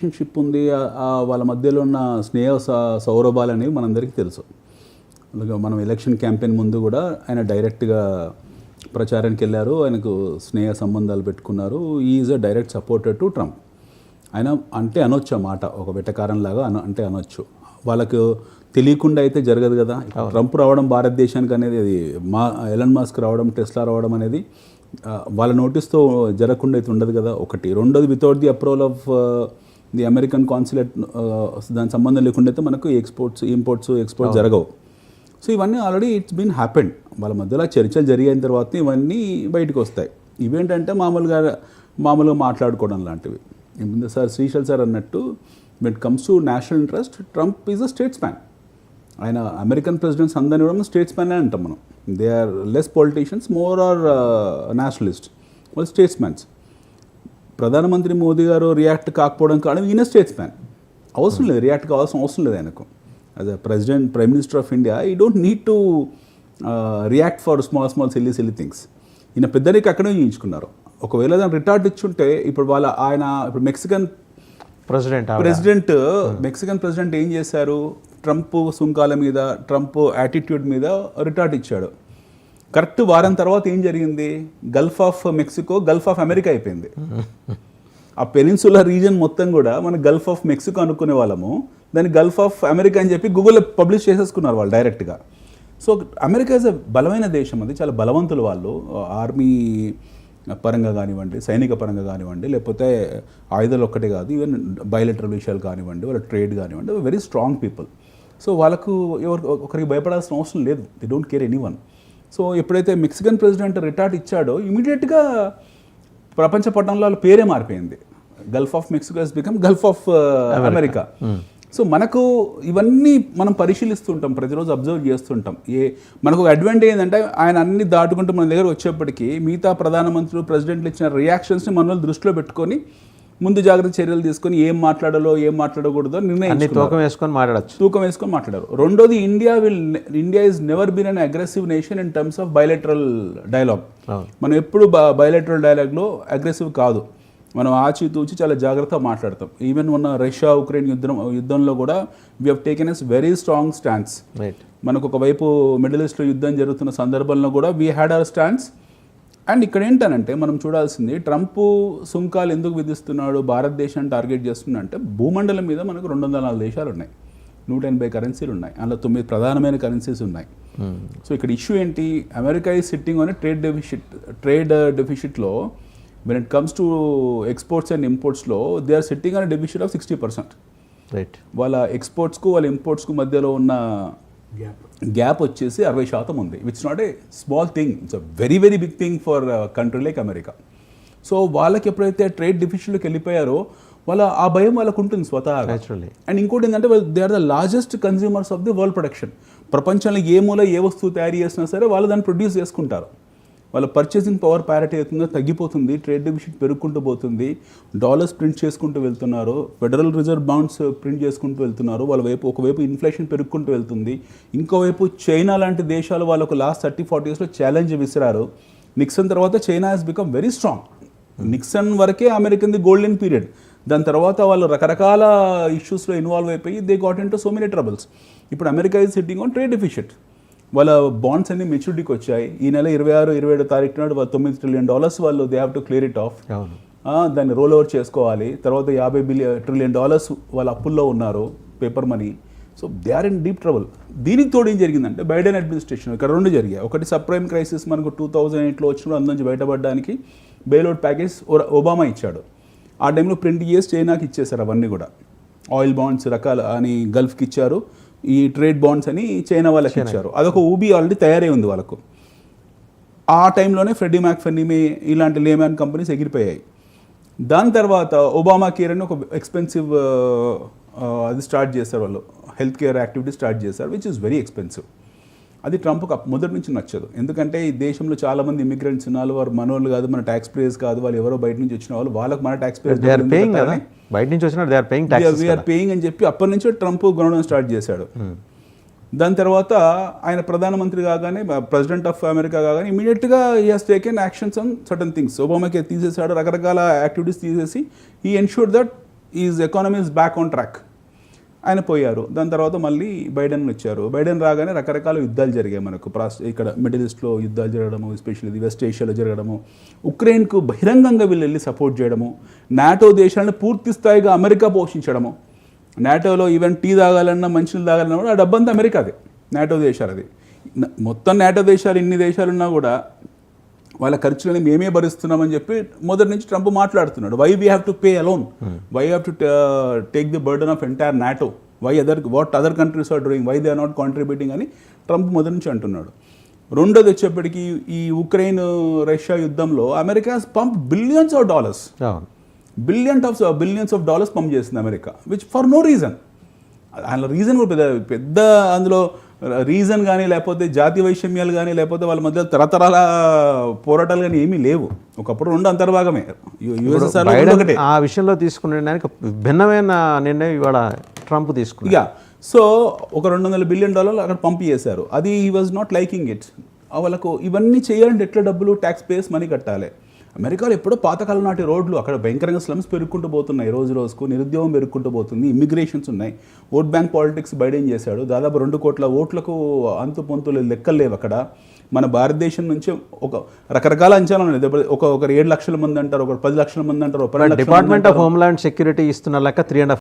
Relationship ఉంది. వాళ్ళ మధ్యలో ఉన్న స్నేహ సౌరభాలు అనేవి మనందరికీ తెలుసు. అందుకే మనం ఎలక్షన్ క్యాంపెయిన్ ముందు కూడా ఆయన డైరెక్ట్గా ప్రచారానికి వెళ్ళారు. ఆయనకు స్నేహ సంబంధాలు పెట్టుకున్నారు. Is a direct supporter to Trump. ఆయన అంటే అనొచ్చు ఆ మాట, ఒక వెటకారంలాగా అంటే అనొచ్చు. వాళ్ళకు తెలియకుండా అయితే జరగదు కదా. ట్రంప్ రావడం భారతదేశానికి అనేది, అది ఎలన్ మస్క్ రావడం, టెస్లా రావడం అనేది వాళ్ళ నోటీస్తో జరగకుండా అయితే ఉండదు కదా. ఒకటి. రెండోది, without the approval of the American consulate, దాని సంబంధం లేకుండా అయితే మనకు ఇంపోర్ట్స్ ఎక్స్పోర్ట్స్ జరగవు. సో ఇవన్నీ ఆల్రెడీ ఇట్స్ బీన్ హ్యాపెండ్. వాళ్ళ మధ్యలో చర్చలు జరిగిన తర్వాత ఇవన్నీ బయటకు వస్తాయి. ఇవేంటంటే మామూలుగా మాట్లాడుకోవడం లాంటివి. సార్ శ్రీశైల్ సార్ అన్నట్టు, when it comes to national interest, Trump is a statesman. ఆయన అమెరికన్ ప్రెసిడెంట్స్ అందరినీ కూడా స్టేట్స్ మ్యాన్ అని అంటాం మనం. They are less politicians, more are nationalist, వాళ్ళు స్టేట్స్ మ్యాన్స్. ప్రధానమంత్రి మోదీ గారు రియాక్ట్ కాకపోవడం కారణం ఈయన స్టేట్స్ మ్యాన్. అవసరం లేదు, రియాక్ట్ కావాల్సిన అవసరం లేదు ఆయనకు. As a prime minister of India, he don't need to react for small silly things. ఈయన పెద్దరికి అక్కడే ఊహించుకున్నారు. ఒకవేళ దాన్ని రిటార్ట్ ఇచ్చుంటే, ఇప్పుడు మెక్సికన్ ప్రెసిడెంట్ ఏం చేశారు? ట్రంప్ సుంకాల మీద, ట్రంప్ యాటిట్యూడ్ మీద రిటార్ట్ ఇచ్చాడు. కరెక్ట్ వారం తర్వాత ఏం జరిగింది? Gulf of Mexico Gulf of America అయిపోయింది. ఆ పెనిన్సులా రీజన్ మొత్తం కూడా మన గల్ఫ్ ఆఫ్ మెక్సికో అనుకునే వాళ్ళము, దాన్ని గల్ఫ్ ఆఫ్ అమెరికా అని చెప్పి గూగుల్లో పబ్లిష్ చేసేసుకున్నారు వాళ్ళు డైరెక్ట్గా. సో అమెరికా ఇస్ అ బలమైన దేశం, అది చాలా బలవంతులు వాళ్ళు. ఆర్మీ పరంగా కానివ్వండి, సైనిక పరంగా కానివ్వండి, లేకపోతే ఆయుధాలు ఒక్కటే కాదు, ఈవెన్ బయలెటరల్ విషయాలు కానివ్వండి, వాళ్ళ ట్రేడ్ కానివ్వండి, వెరీ స్ట్రాంగ్ పీపుల్. సో వాళ్ళకు ఒకరికి భయపడాల్సిన అవసరం లేదు. They don't care anyone. So ఎప్పుడైతే మెక్సికన్ ప్రెసిడెంట్ రిటార్ట్ ఇచ్చాడో, ఇమీడియట్గా ప్రపంచ పట్టణంలో వాళ్ళ పేరే మారిపోయింది. Gulf of Mexico has become Gulf of America. So మనకు ఇవన్నీ మనం పరిశీలిస్తుంటాం, ప్రతిరోజు అబ్జర్వ్ చేస్తుంటాం. మనకు అడ్వాంటేజ్ ఏంటంటే, ఆయన అన్ని దాటుకుంటూ మన దగ్గర వచ్చేప్పటికీ మిగతా ప్రధానమంత్రులు, ప్రెసిడెంట్లు ఇచ్చిన రియాక్షన్స్ని మనలో దృష్టిలో పెట్టుకొని ముందు జాగ్రత్త చర్యలు తీసుకొని ఏం మాట్లాడాలో ఏం మాట్లాడకూడదో తూకం వేసుకొని మాట్లాడారు. రెండోది, India is never been an aggressive nation in terms of bilateral dialogue. మనం ఎప్పుడు బయలెటరల్ డైలాగ్లో అగ్రెసివ్ కాదు. మనం ఆచితూచి చాలా జాగ్రత్తగా మాట్లాడతాం. ఈవెన్ మొన్న రష్యా ఉక్రెయిన్ యుద్ధంలో కూడా we have taken as very strong stands. మనకు ఒకవైపు మిడిల్ ఈస్ట్లో యుద్ధం జరుగుతున్న సందర్భంలో కూడా we had our stands. And ఇక్కడ ఏంటనంటే మనం చూడాల్సింది, ట్రంప్ సుంకాలు ఎందుకు విధిస్తున్నాడు, భారతదేశాన్ని టార్గెట్ చేస్తున్నాడు అంటే, భూమండలం మీద మనకు 204 దేశాలు ఉన్నాయి, 180 కరెన్సీలు ఉన్నాయి, అందులో 9 ప్రధానమైన కరెన్సీస్ ఉన్నాయి. సో ఇక్కడ ఇష్యూ ఏంటి? America is sitting on trade డెఫిసిట్లో. when it comes to exports and imports లో, they are sitting on a deficit of 60%. Right. వాళ్ళ ఎక్స్పోర్ట్స్కు వాళ్ళ ఇంపోర్ట్స్కు మధ్యలో ఉన్న గ్యాప్ వచ్చేసి 60% ఉంది. Which not a small thing, it's a very very big thing for country like America. So వాళ్ళకి ఎప్పుడైతే trade డెఫిసిట్లోకి వెళ్ళిపోయారో, ఆ భయం వాళ్ళకు ఉంటుంది స్వతహాగా. అండ్ ఇంకోటి ఏంటంటే, they are the largest consumers of the world production. ప్రపంచంలో ఏ మూల ఏ వస్తువు తయారు చేసినా సరే వాళ్ళు దాన్ని ప్రొడ్యూస్ చేసుకుంటారు. వాళ్ళ పర్చేసింగ్ పవర్ ప్యారిటీ అవుతుందో తగ్గిపోతుంది, ట్రేడ్ డెఫిసిట్ పెరుగుకుంటూ పోతుంది, డాలర్స్ ప్రింట్ చేసుకుంటూ వెళ్తున్నారు, ఫెడరల్ రిజర్వ్ బాండ్స్ ప్రింట్ చేసుకుంటూ వెళ్తున్నారు. ఒకవైపు ఇన్ఫ్లేషన్ పెరుగుకుంటూ వెళ్తుంది, ఇంకోవైపు చైనా లాంటి దేశాలు వాళ్ళకు లాస్ట్ 30-40 yearsలో ఛాలెంజ్ విసిరారు. నిక్సన్ తర్వాత China has become very strong. Nixon వరకే అమెరికన్ ది గోల్డెన్ పీరియడ్. దాని తర్వాత వాళ్ళు రకరకాల ఇష్యూస్లో ఇన్వాల్వ్ అయిపోయి they got into so many troubles. ఇప్పుడు America is sitting on trade deficit. వాళ్ళ బాండ్స్ అన్ని మెచ్యూరిటీకి వచ్చాయి. ఈ నెల 26-27 తారీఖు నాడు $9 trillion వాళ్ళు they have to clear it off. దాన్ని రోల్ ఓవర్ చేసుకోవాలి. తర్వాత $50 trillion వాళ్ళ అప్పుల్లో ఉన్నారు, paper money. So they are in deep trouble. దీనికి తోడు ఏం జరిగిందంటే, బైడెన్ అడ్మినిస్ట్రేషన్ ఇక్కడ 2 జరిగాయి. ఒకటి, సబ్ప్రైమ్ క్రైసిస్ మనకు 2008లో వచ్చినప్పుడు అందులో నుంచి బయటపడడానికి బెయిల్అవుట్ ప్యాకేజ్ ఒబామా ఇచ్చాడు. ఆ టైంలో ప్రింట్ చేసి చైనాకి ఇచ్చేశారు అవన్నీ కూడా. ఆయిల్ బాండ్స్ రకాల అని గల్ఫ్కి ఇచ్చారు, ఈ ట్రేడ్ బాండ్స్ అని చైనా వాళ్ళకి ఇచ్చారు. అదొక ఊబీ ఆల్రెడీ తయారై ఉంది వాళ్ళకు. ఆ టైంలోనే ఫ్రెడ్డీ మ్యాక్ఫెన్నీ ఇలాంటి లేమ్యాన్ కంపెనీస్ ఎగిరిపోయాయి. దాని తర్వాత ఒబామా కేర్ అని ఒక ఎక్స్పెన్సివ్ అది స్టార్ట్ చేశారు వాళ్ళు, హెల్త్ కేర్ యాక్టివిటీ స్టార్ట్ చేశారు, విచ్ ఇస్ వెరీ ఎక్స్పెన్సివ్. అది ట్రంప్కి మొదటి నుంచి నచ్చదు. ఎందుకంటే ఈ దేశంలో చాలామంది ఇమిగ్రెంట్స్ ఉన్నారు, వారు మనోళ్ళు కాదు, మన ట్యాక్స్ పేయర్స్ కాదు, వాళ్ళు ఎవరో బయట నుంచి వచ్చిన వాళ్ళు, వాళ్ళకి మన ట్యాక్స్ పేయర్స్ బయట నుంచి వచ్చిన వీఆర్ పేయింగ్ అని చెప్పి అప్పటి నుంచి ట్రంప్ కొనడం స్టార్ట్ చేశాడు. దాని తర్వాత ఆయన ప్రధానమంత్రి కాగానే, ప్రెసిడెంట్ ఆఫ్ అమెరికా కాగానే ఇమీడియట్గా he has taken actions on certain things. ఒబామాకి తీసేసాడు, రకరకాల యాక్టివిటీస్ తీసేసి he ensured that his economy is back on track. ఆయన పోయారు. దాని తర్వాత మళ్ళీ బైడెన్ వచ్చారు. బైడెన్ రాగానే రకరకాల యుద్ధాలు జరిగాయి మనకు. ఇక్కడ మిడిల్ ఈస్ట్లో యుద్ధాలు జరగడము, ఎస్పెషల్లీ వెస్ట్ ఏషియాలో జరగడము, ఉక్రెయిన్కు బహిరంగంగా వీళ్ళు వెళ్ళి సపోర్ట్ చేయడము, నాటో దేశాలను పూర్తి స్థాయిగా అమెరికా పోషించడము. నాటోలో ఈవెన్ టీ తాగాలన్నా మంచినీళ్ళు తాగాలన్నా కూడా ఆ డబ్బంతా అమెరికాదే, నాటో దేశాలది. మొత్తం నాటో దేశాలు ఇన్ని దేశాలున్నా కూడా వాళ్ళ ఖర్చులని మేమే భరిస్తున్నామని చెప్పి మొదటి నుంచి ట్రంప్ మాట్లాడుతున్నాడు. Why we have to pay alone, why have to take the burden of entire NATO, what other countries are doing, why they are not contributing అని ట్రంప్ మొదటి నుంచి అంటున్నాడు. రెండోది వచ్చేప్పటికీ ఈ ఉక్రెయిన్ రష్యా యుద్ధంలో America pump billions of dollars, billions of dollars pump చేసింది America, which for no reason. అందులో రీజన్ కూడా పెద్ద అందులో రీజన్ కానీ లేకపోతే జాతి వైషమ్యాలు కానీ లేకపోతే వాళ్ళ మధ్య తరతరాల పోరాటాలు కానీ ఏమీ లేవు. ఒకప్పుడు రెండు అంతర్భాగమే. బైడెన్ ఆ విషయంలో తీసుకునేదానికి భిన్నమైన నిర్ణయం ఇవాళ ట్రంప్ తీసుకున్నాడు. ఇక సో ఒక $200 బిలియన్ అక్కడ పంప్ చేశారు. అది he was not liking it. వాళ్ళకు ఇవన్నీ చేయాలంటే ఎట్లా డబ్బులు, ట్యాక్స్ పేస్ మనీ కట్టాలి. అమెరికాలో ఎప్పుడో పాతకాలం నాటి రోడ్లు, అక్కడ భయంకరంగా స్లమ్స్ పెరుగుకుంటూ పోతున్నాయి, రోజు రోజుకు నిరుద్యోగం పెరుగుకుంటూ పోతుంది, ఇమిగ్రేషన్స్ ఉన్నాయి, ఓట్ బ్యాంక్ పాలిటిక్స్ బైడెన్ చేశాడు. దాదాపు 2 కోట్ల ఓట్లకు అంతు పొంతులు లెక్కలు లేవు అక్కడ. మన భారతదేశం నుంచి ఒక రకరకాల అంచనాలు ఉన్నాయి. ఒకరు 7 లక్షల మంది అంటారు, ఒకరు 10 లక్షల మంది అంటారు. డిపార్ట్మెంట్ ఆఫ్ హోమ్లాండ్ సెక్యూరిటీ ఇస్తున్న లెక్క 3.5